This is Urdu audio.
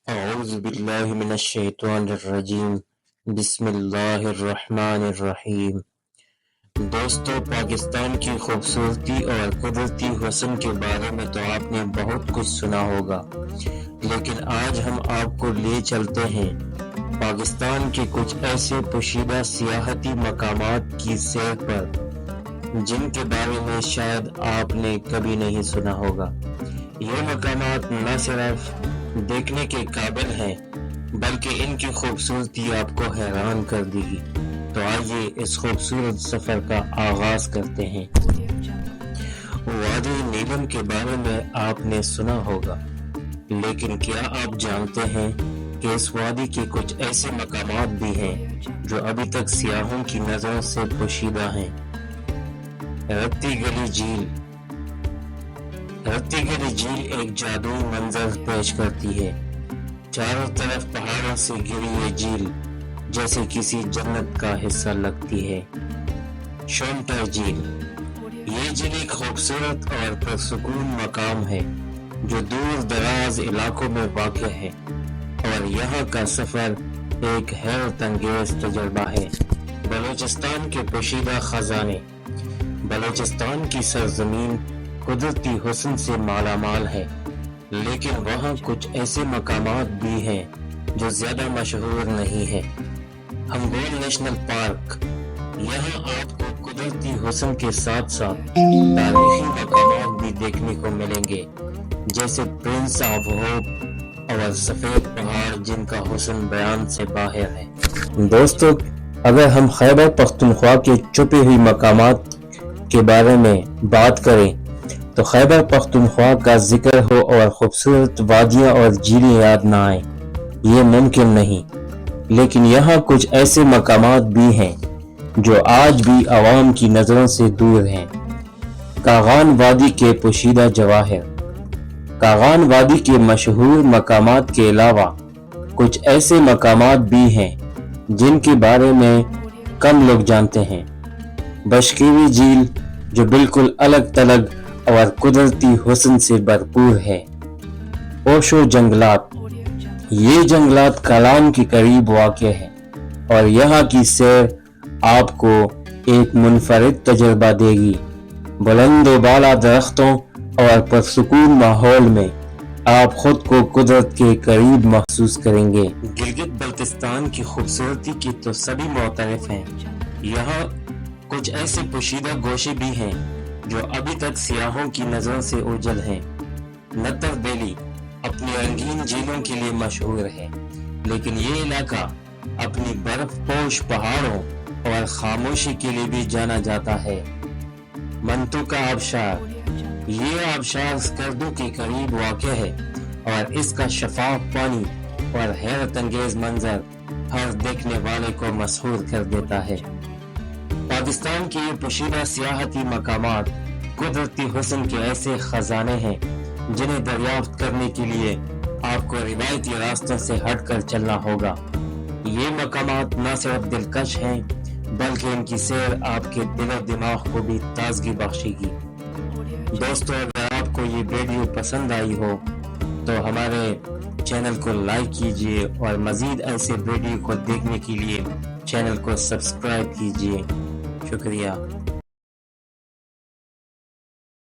اعوذ باللہ من الشیطان الرجیم بسم اللہ الرحمن الرحیم۔ دوستو، پاکستان کی خوبصورتی اور قدرتی حسن کے بارے میں تو آپ نے بہت کچھ سنا ہوگا، لیکن آج ہم آپ کو لے چلتے ہیں پاکستان کے کچھ ایسے پوشیدہ سیاحتی مقامات کی سیر پر جن کے بارے میں شاید آپ نے کبھی نہیں سنا ہوگا۔ یہ مقامات نہ صرف دیکھنے کے قابل ہیں بلکہ ان کی خوبصورتی آپ کو حیران کر دے گی۔ تو آئیے اس خوبصورت سفر کا آغاز کرتے ہیں۔ وادی نیلم کے بارے میں آپ نے سنا ہوگا، لیکن کیا آپ جانتے ہیں کہ اس وادی کے کچھ ایسے مقامات بھی ہیں جو ابھی تک سیاحوں کی نظروں سے پوشیدہ ہیں؟ رتی گلی جھیل۔ رتی گلی جھیل ایک جادوئی منظر پیش کرتی ہے۔ چاروں طرف پہاڑوں سے گھری یہ جھیل جیسے کسی جنت کا حصہ لگتی ہے۔ شونٹر جھیل۔ یہ جھیل ایک خوبصورت اور پرسکون مقام ہے جو دور دراز علاقوں میں واقع ہے، اور یہاں کا سفر ایک حیرت انگیز تجربہ ہے۔ بلوچستان کے پوشیدہ خزانے۔ بلوچستان کی سرزمین قدرتی حسن سے مالا مال ہے، لیکن وہاں کچھ ایسے مقامات بھی ہیں جو زیادہ مشہور نہیں ہیں۔ Hingol national park. یہاں آپ کو قدرتی حسن کے ساتھ ساتھ تاریخی مقامات بھی دیکھنے کو ملیں گے، جیسے پرنس آف ہوپ اور سفید پہاڑ جن کا حسن بیان سے باہر ہے۔ دوستو، اگر ہم خیبر پختونخوا کے چھپے ہوئے مقامات کے بارے میں بات کریں تو خیبر پختونخوا کا ذکر ہو اور خوبصورت وادیاں اور جھیلیں یاد نہ آئیں، یہ ممکن نہیں۔ لیکن یہاں کچھ ایسے مقامات بھی ہیں جو آج بھی عوام کی نظروں سے دور ہیں۔ کاغان وادی کے پوشیدہ جواہر۔ کاغان وادی کے مشہور مقامات کے علاوہ کچھ ایسے مقامات بھی ہیں جن کے بارے میں کم لوگ جانتے ہیں۔ بشکیوی جھیل جو بالکل الگ تھلگ اور قدرتی حسن سے بھرپور ہے۔ اوشو جنگلات۔ یہ جنگلات کالام کے قریب واقع ہے اور یہاں کی سیر آپ کو ایک منفرد تجربہ دے گی۔ بلند و بالا درختوں اور پرسکون ماحول میں آپ خود کو قدرت کے قریب محسوس کریں گے۔ گلگت بلتستان کی خوبصورتی کی تو سبھی معترف ہیں۔ یہاں کچھ ایسے پوشیدہ گوشے بھی ہیں جو ابھی تک سیاحوں کی نظروں سے اوجھل ہیں۔ نتر ویلی اپنی رنگین جھیلوں کے لیے مشہور ہے، لیکن یہ علاقہ اپنی برف پوش پہاڑوں اور خاموشی کے لیے بھی جانا جاتا ہے۔ منتو کا آبشار۔ یہ آبشار اسکردو کے قریب واقع ہے اور اس کا شفاف پانی اور حیرت انگیز منظر ہر دیکھنے والے کو مسحور کر دیتا ہے۔ پاکستان کے یہ پوشیدہ سیاحتی مقامات قدرتی حسن کے ایسے خزانے ہیں جنہیں دریافت کرنے کے لیے آپ کو روایتی راستوں سے ہٹ کر چلنا ہوگا۔ یہ مقامات نہ صرف دلکش ہیں بلکہ ان کی سیر آپ کے دل و دماغ کو بھی تازگی بخشے گی۔ دوستو، اگر آپ کو یہ ویڈیو پسند آئی ہو تو ہمارے چینل کو لائک کیجیے اور مزید ایسے ویڈیو کو دیکھنے کے لیے چینل کو سبسکرائب کیجیے۔ شکریہ۔